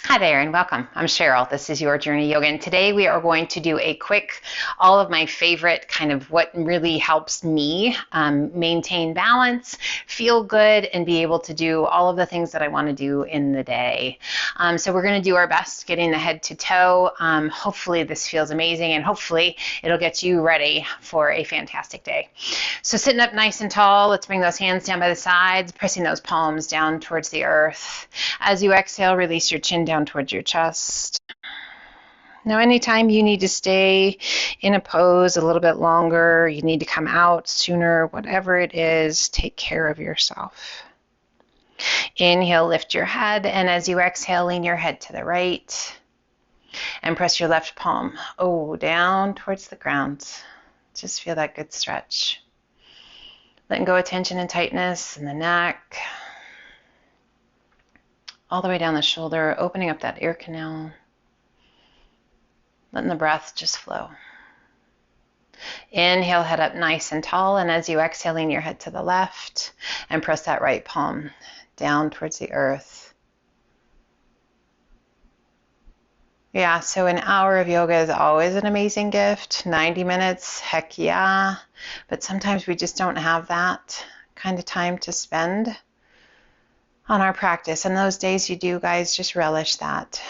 Hi there and welcome. I'm Cheryl. This is Your Journey Yoga, and today we are going to do a quick, all of my favorite kind of what really helps me maintain balance, feel good, and be able to do all of the things that I want to do in the day. So we're going to do our best getting the head to toe. Hopefully this feels amazing, and hopefully it'll get you ready for a fantastic day. So sitting up nice and tall, let's bring those hands down by the sides, pressing those palms down towards the earth. As you exhale, release your chin down towards your chest. Now, anytime you need to stay in a pose a little bit longer, you need to come out sooner, whatever it is, take care of yourself. Inhale, lift your head, and as you exhale, lean your head to the right and press your left palm down towards the ground. Just feel that good stretch. Letting go of tension and tightness in the neck, all the way down the shoulder, opening up that ear canal, letting the breath just flow. Inhale, head up nice and tall, and as you exhale, lean your head to the left and press that right palm down towards the earth. Yeah, so an hour of yoga is always an amazing gift. 90 minutes, heck yeah, but sometimes we just don't have that kind of time to spend on our practice, and those days you do, guys, just relish that.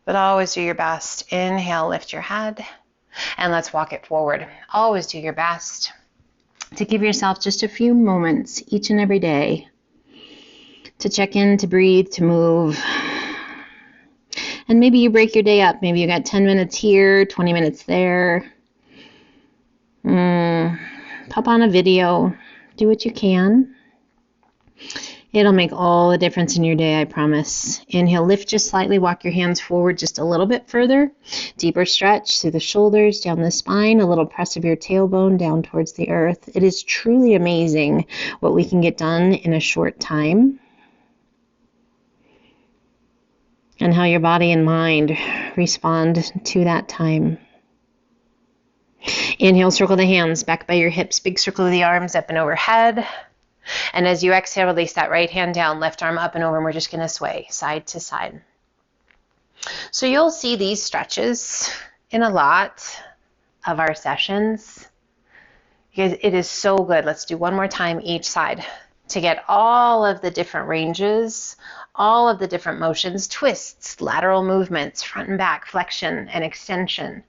But always do your best. Inhale, lift your head, and let's walk it forward. Always do your best to give yourself just a few moments each and every day to check in, to breathe, to move. And maybe you break your day up. Maybe you got 10 minutes here, 20 minutes there. Pop on a video. Do what you can. It'll make all the difference in your day, I promise. Inhale, lift just slightly, walk your hands forward just a little bit further. Deeper stretch through the shoulders, down the spine, a little press of your tailbone down towards the earth. It is truly amazing what we can get done in a short time, and how your body and mind respond to that time. Inhale, circle the hands back by your hips, big circle of the arms up and overhead. And as you exhale, release that right hand down, left arm up and over, and we're just going to sway side to side. So you'll see these stretches in a lot of our sessions because it is so good. Let's do one more time each side to get all of the different ranges, all of the different motions, twists, lateral movements, front and back, flexion and extension.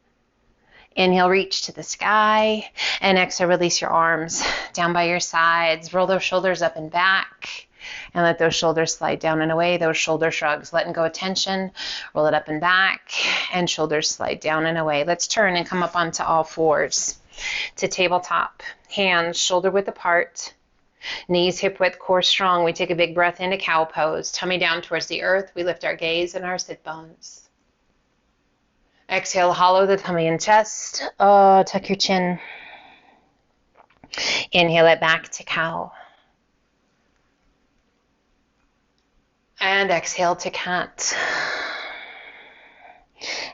Inhale, reach to the sky, and exhale, release your arms down by your sides. Roll those shoulders up and back, and let those shoulders slide down and away. Those shoulder shrugs, letting go of tension. Roll it up and back, and shoulders slide down and away. Let's turn and come up onto all fours to tabletop. Hands shoulder width apart. Knees hip width, core strong. We take a big breath into cow pose. Tummy down towards the earth. We lift our gaze and our sit bones. Exhale, hollow the tummy and chest. Tuck your chin. Inhale it back to cow. And exhale to cat.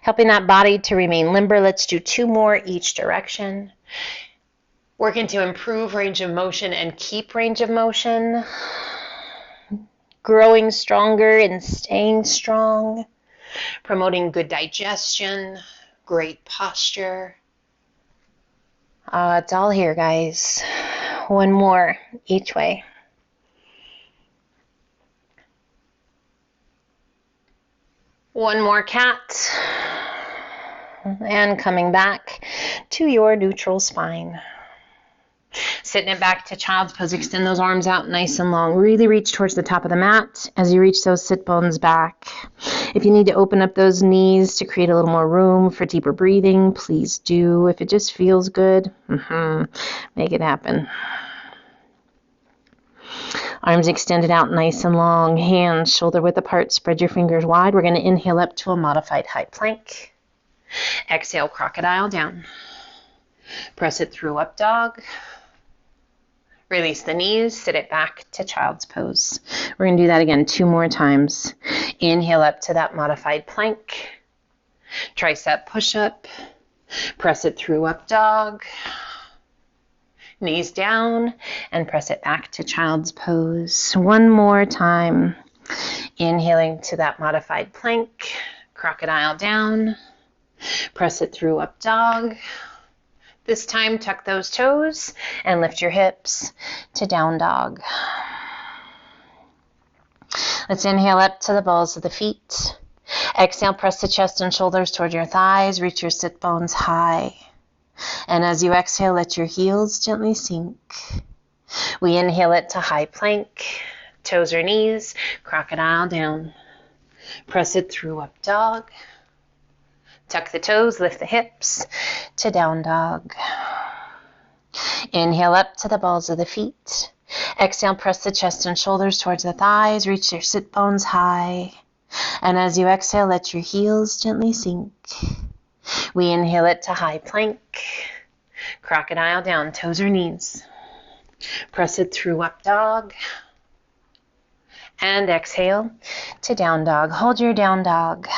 Helping that body to remain limber. Let's do 2 more each direction. Working to improve range of motion and keep range of motion. Growing stronger and staying strong. Promoting good digestion, great posture. It's all here, guys. 1 more each way. One more cat. And coming back to your neutral spine. Sitting it back to child's pose. Extend those arms out nice and long. Really reach towards the top of the mat as you reach those sit bones back. If you need to open up those knees to create a little more room for deeper breathing, please do. If it just feels good, make it happen. Arms extended out nice and long. Hands shoulder width apart. Spread your fingers wide. We're going to inhale up to a modified high plank. Exhale, crocodile down. Press it through up dog. Release the knees, sit it back to child's pose. We're going to do that again 2 more times. Inhale up to that modified plank. Tricep push-up. Press it through up dog. Knees down and press it back to child's pose. 1 more time. Inhaling to that modified plank, crocodile down. Press it through up dog. This time, tuck those toes and lift your hips to down dog. Let's inhale up to the balls of the feet. Exhale, press the chest and shoulders toward your thighs. Reach your sit bones high. And as you exhale, let your heels gently sink. We inhale it to high plank. Toes or knees, crocodile down. Press it through up dog. Tuck the toes, lift the hips to down dog. Inhale up to the balls of the feet. Exhale, press the chest and shoulders towards the thighs. Reach your sit bones high. And as you exhale, let your heels gently sink. We inhale it to high plank. Crocodile down, toes or knees. Press it through up dog. And exhale to down dog. Hold your down dog.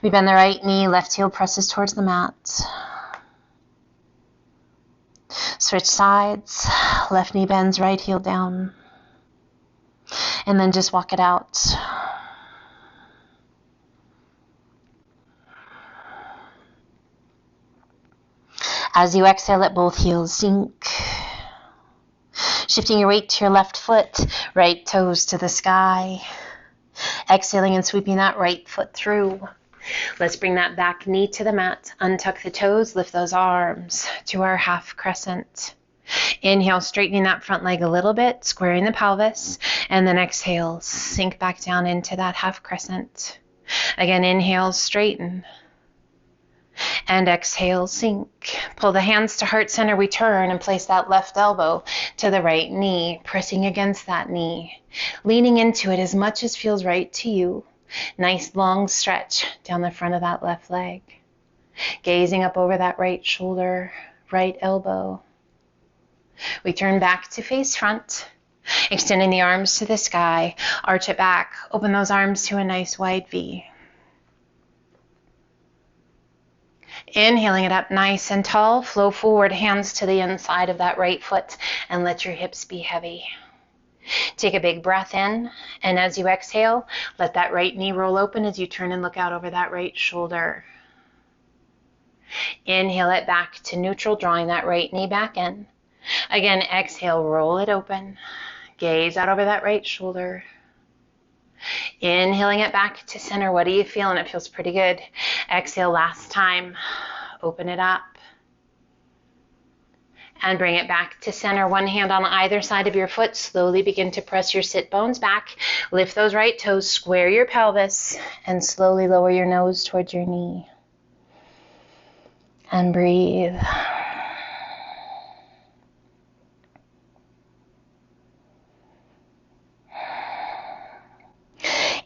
We bend the right knee, left heel presses towards the mat. Switch sides, left knee bends, right heel down. And then just walk it out. As you exhale, let both heels sink. Shifting your weight to your left foot, right toes to the sky. Exhaling and sweeping that right foot through. Let's bring that back knee to the mat. Untuck the toes, lift those arms to our half crescent. Inhale, straightening that front leg a little bit, squaring the pelvis, and then exhale, sink back down into that half crescent. Again, inhale, straighten, and exhale, sink. Pull the hands to heart center, we turn and place that left elbow to the right knee, pressing against that knee, leaning into it as much as feels right to you. Nice long stretch down the front of that left leg. Gazing up over that right shoulder, right elbow. We turn back to face front, extending the arms to the sky, arch it back, open those arms to a nice wide V. Inhaling it up nice and tall, flow forward, hands to the inside of that right foot, and let your hips be heavy. Take a big breath in, and as you exhale, let that right knee roll open as you turn and look out over that right shoulder. Inhale it back to neutral, drawing that right knee back in. Again, exhale, roll it open. Gaze out over that right shoulder. Inhaling it back to center. What are you feeling? It feels pretty good. Exhale, last time. Open it up. And bring it back to center. One hand on either side of your foot. Slowly begin to press your sit bones back. Lift those right toes, square your pelvis, and slowly lower your nose towards your knee. And breathe.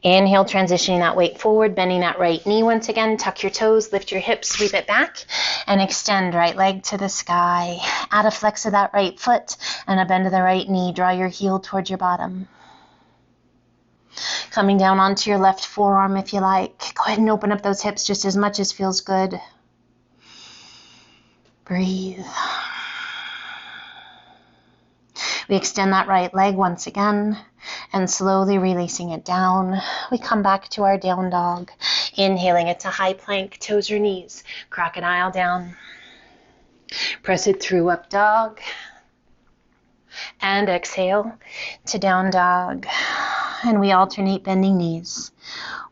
Inhale, transitioning that weight forward, bending that right knee once again. Tuck your toes, lift your hips, sweep it back, and extend right leg to the sky. Add a flex of that right foot and a bend of the right knee. Draw your heel towards your bottom. Coming down onto your left forearm if you like. Go ahead and open up those hips just as much as feels good. Breathe. We extend that right leg once again and slowly releasing it down. We come back to our down dog. Inhaling it to high plank, toes or knees, crocodile down. Press it through up dog. And exhale to down dog. And we alternate bending knees.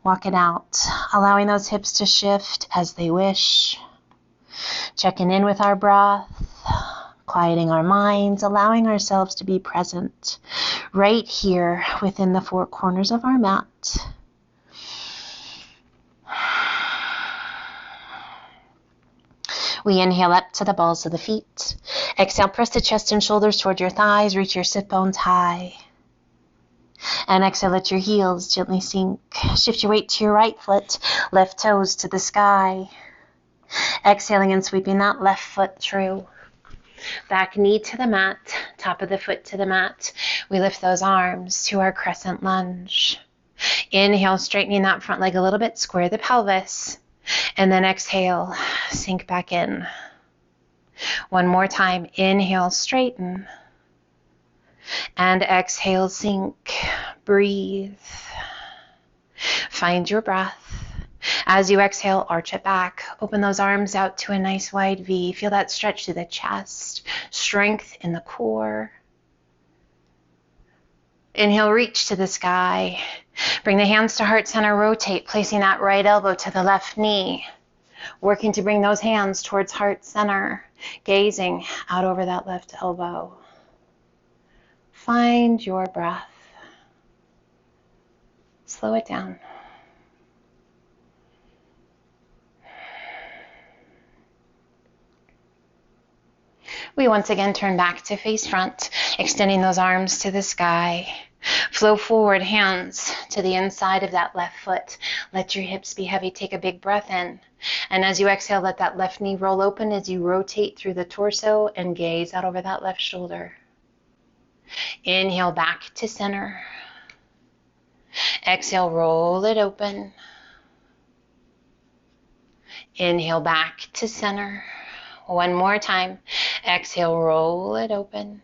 Walk it out, allowing those hips to shift as they wish. Checking in with our breath. Quieting our minds, allowing ourselves to be present right here within the four corners of our mat. We inhale up to the balls of the feet. Exhale, press the chest and shoulders toward your thighs, reach your sit bones high. And exhale, let your heels gently sink. Shift your weight to your right foot, left toes to the sky. Exhaling and sweeping that left foot through. Back knee to the mat, top of the foot to the mat. We lift those arms to our crescent lunge. Inhale, straightening that front leg a little bit, square the pelvis. And then exhale, sink back in. One more time, inhale, straighten. And exhale, sink, breathe. Find your breath. As you exhale, arch it back. Open those arms out to a nice wide V. Feel that stretch through the chest, strength in the core. Inhale, reach to the sky. Bring the hands to heart center, rotate, placing that right elbow to the left knee. Working to bring those hands towards heart center, gazing out over that left elbow. Find your breath. Slow it down. We once again turn back to face front, extending those arms to the sky. Flow forward, hands to the inside of that left foot. Let your hips be heavy. Take a big breath in. And as you exhale, let that left knee roll open as you rotate through the torso and gaze out over that left shoulder. Inhale, back to center. Exhale, roll it open. Inhale, back to center. One more time. Exhale, roll it open.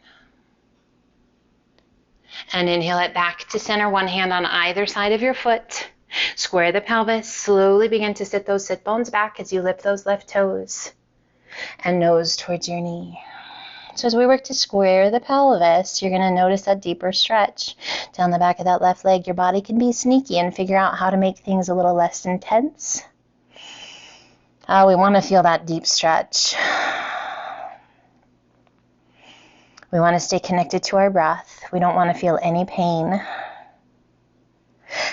And inhale it back to center. One hand on either side of your foot. Square the pelvis. Slowly begin to sit those sit bones back as you lift those left toes and nose towards your knee. So as we work to square the pelvis, you're going to notice that deeper stretch down the back of that left leg. Your body can be sneaky and figure out how to make things a little less intense. We want to feel that deep stretch. We want to stay connected to our breath. We don't want to feel any pain.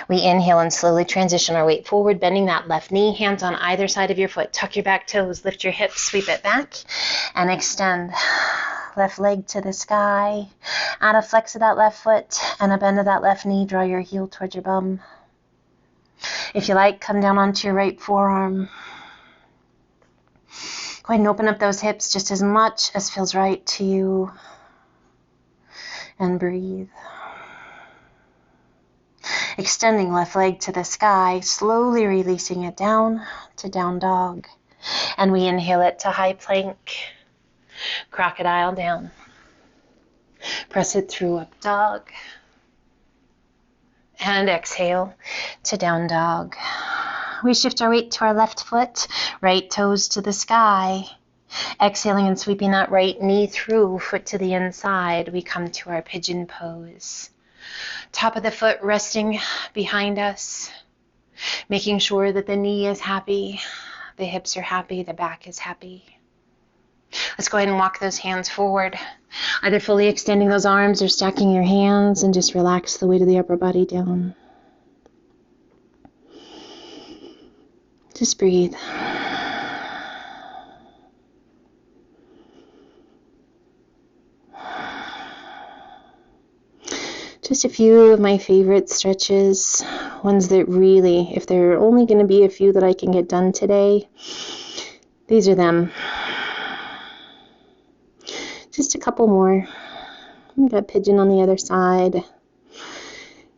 We inhale and slowly transition our weight forward, bending that left knee, hands on either side of your foot. Tuck your back toes, lift your hips, sweep it back, and extend. Left leg to the sky. Add a flex of that left foot and a bend of that left knee. Draw your heel towards your bum. If you like, come down onto your right forearm. Go ahead and open up those hips just as much as feels right to you. And breathe. Extending left leg to the sky, slowly releasing it down to down dog. And we inhale it to high plank, crocodile down. Press it through up dog. And exhale to down dog. We shift our weight to our left foot, right toes to the sky. Exhaling and sweeping that right knee through, foot to the inside, we come to our pigeon pose. Top of the foot resting behind us, making sure that the knee is happy, the hips are happy, the back is happy. Let's go ahead and walk those hands forward, either fully extending those arms or stacking your hands, and just relax the weight of the upper body down. Just breathe. Just a few of my favorite stretches, ones that really, if there are only going to be a few that I can get done today, these are them. Just a couple more. We've got pigeon on the other side.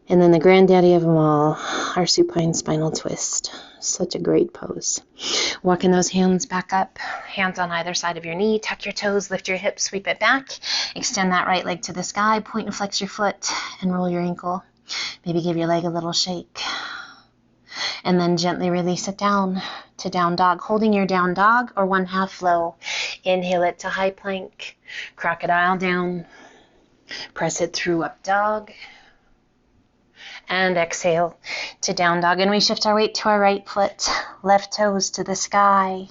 And then the granddaddy of them all, our supine spinal twist. Such a great pose. Walking those hands back up, hands on either side of your knee, tuck your toes, lift your hips, sweep it back, extend that right leg to the sky, point and flex your foot, and roll your ankle. Maybe give your leg a little shake. And then gently release it down to down dog, holding your down dog or one half flow. Inhale it to high plank, crocodile down, press it through up dog. And exhale to down dog. And we shift our weight to our right foot, left toes to the sky.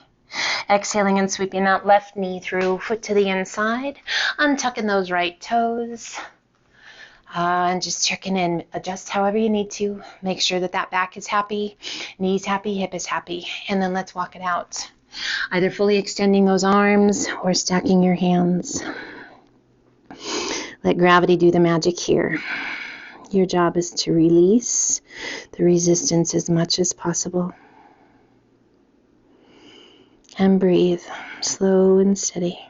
Exhaling and sweeping that left knee through, foot to the inside. Untucking those right toes. And just checking in. Adjust however you need to. Make sure that that back is happy, knees happy, hip is happy. And then let's walk it out. Either fully extending those arms or stacking your hands. Let gravity do the magic here. Your job is to release the resistance as much as possible. And breathe, slow and steady.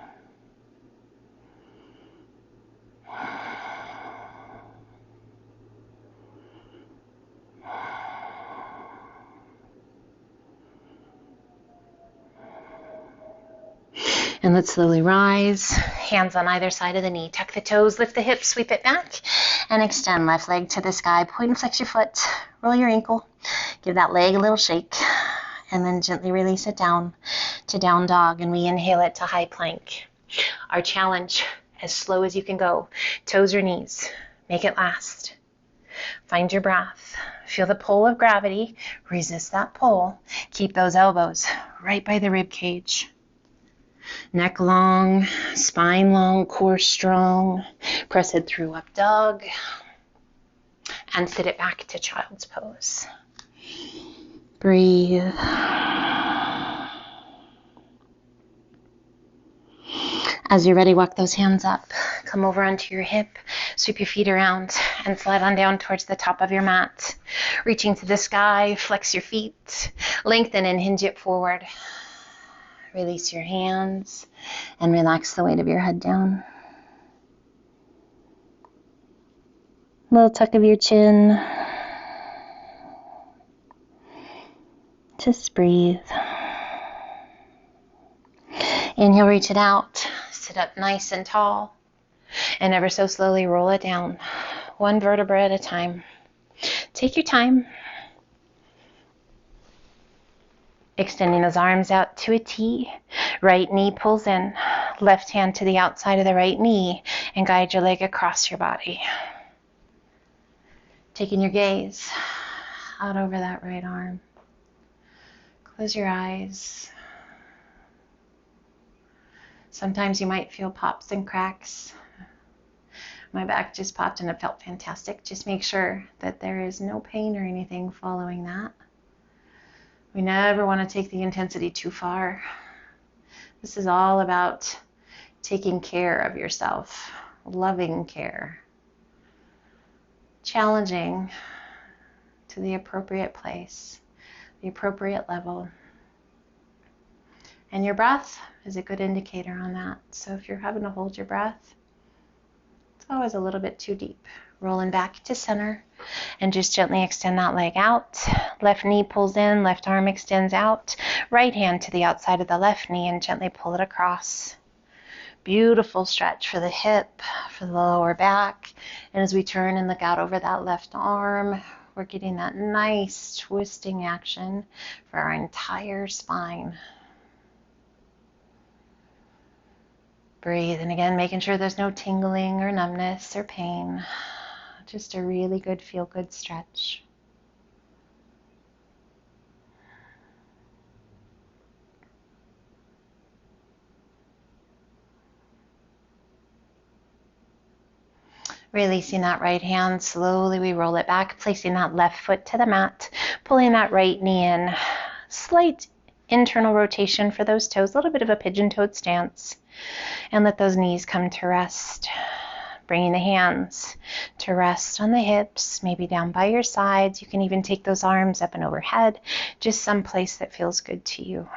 And let's slowly rise. Hands on either side of the knee. Tuck the toes, lift the hips, sweep it back, and extend left leg to the sky. Point and flex your foot. Roll your ankle. Give that leg a little shake. And then gently release it down to down dog. And we inhale it to high plank. Our challenge, as slow as you can go. Toes or knees. Make it last. Find your breath. Feel the pull of gravity. Resist that pull. Keep those elbows right by the rib cage. Neck long, spine long, core strong. Press it through up dog. And sit it back to child's pose. Breathe. As you're ready, walk those hands up. Come over onto your hip. Sweep your feet around and slide on down towards the top of your mat. Reaching to the sky, flex your feet. Lengthen and hinge it forward. Release your hands and relax the weight of your head down. Little tuck of your chin. Just breathe. Inhale, reach it out. Sit up nice and tall. And ever so slowly roll it down. One vertebra at a time. Take your time. Extending those arms out to a T. Right knee pulls in. Left hand to the outside of the right knee and guide your leg across your body. Taking your gaze out over that right arm. Close your eyes. Sometimes you might feel pops and cracks. My back just popped and it felt fantastic. Just make sure that there is no pain or anything following that. We never want to take the intensity too far. This is all about taking care of yourself, loving care, challenging to the appropriate place, the appropriate level. And your breath is a good indicator on that. So if you're having to hold your breath, it's always a little bit too deep. Rolling back to center and just gently extend that leg out. Left knee pulls in, left arm extends out. Right hand to the outside of the left knee and gently pull it across. Beautiful stretch for the hip, for the lower back. And as we turn and look out over that left arm, we're getting that nice twisting action for our entire spine. Breathe, and again, making sure there's no tingling or numbness or pain. Just a really good feel-good stretch. Releasing that right hand, slowly we roll it back, placing that left foot to the mat, pulling that right knee in. Slight internal rotation for those toes, a little bit of a pigeon-toed stance. And let those knees come to rest. Bringing the hands to rest on the hips, maybe down by your sides. You can even take those arms up and overhead, just someplace that feels good to you.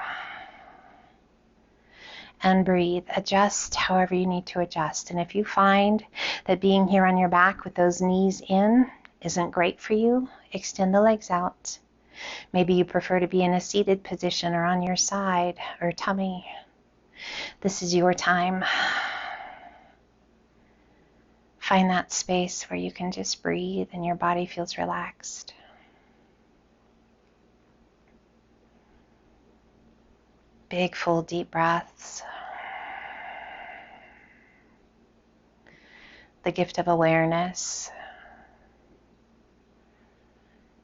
And breathe. Adjust however you need to adjust. And if you find that being here on your back with those knees in isn't great for you, extend the legs out. Maybe you prefer to be in a seated position or on your side or tummy. This is your time. Find that space where you can just breathe and your body feels relaxed. Big, full, deep breaths. The gift of awareness.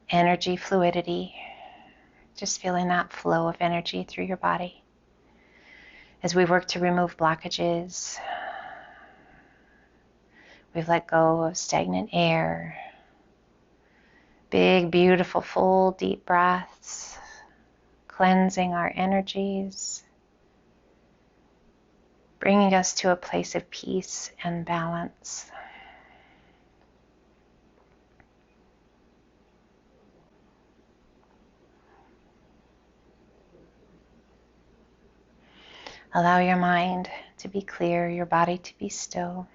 Energy, fluidity. Just feeling that flow of energy through your body. As we work to remove blockages, we've let go of stagnant air. Big, beautiful, full, deep breaths, cleansing our energies, bringing us to a place of peace and balance. Allow your mind to be clear, your body to be still,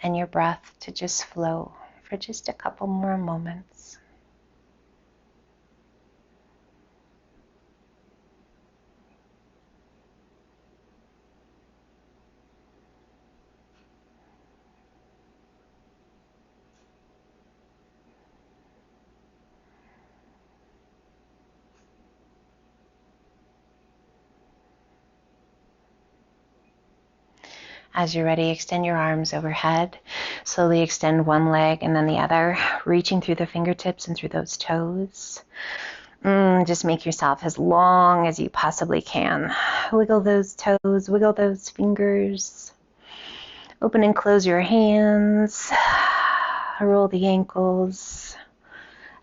and your breath to just flow for just a couple more moments. As you're ready, extend your arms overhead. Slowly extend one leg and then the other, reaching through the fingertips and through those toes. Just make yourself as long as you possibly can. Wiggle those toes, wiggle those fingers. Open and close your hands. Roll the ankles.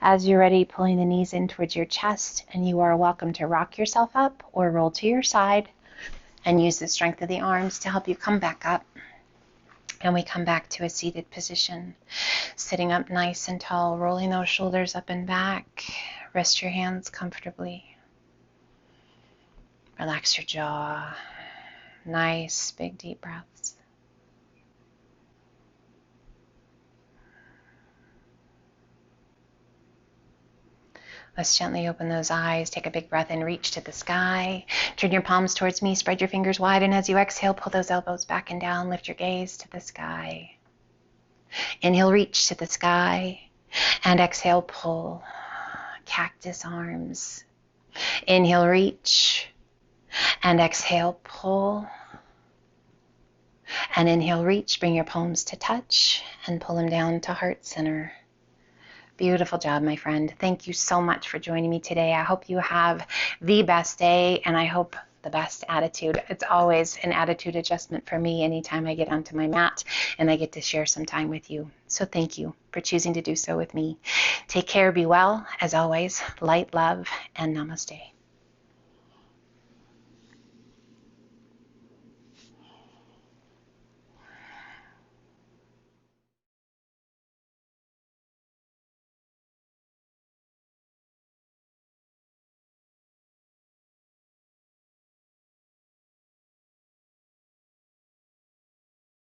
As you're ready, pulling the knees in towards your chest, and you are welcome to rock yourself up or roll to your side and use the strength of the arms to help you come back up. And we come back to a seated position, sitting up nice and tall, rolling those shoulders up and back. Rest your hands comfortably. Relax your jaw. Nice, big, deep breaths. Let's gently open those eyes. Take a big breath in, reach to the sky. Turn your palms towards me, spread your fingers wide, and as you exhale, pull those elbows back and down. Lift your gaze to the sky. Inhale, reach to the sky, and exhale, pull. Cactus arms. Inhale, reach, and exhale, pull. And inhale, reach, bring your palms to touch, and pull them down to heart center. Beautiful job, my friend. Thank you so much for joining me today. I hope you have the best day, and I hope the best attitude. It's always an attitude adjustment for me anytime I get onto my mat and I get to share some time with you. So thank you for choosing to do so with me. Take care, be well. As always, light, love, and namaste.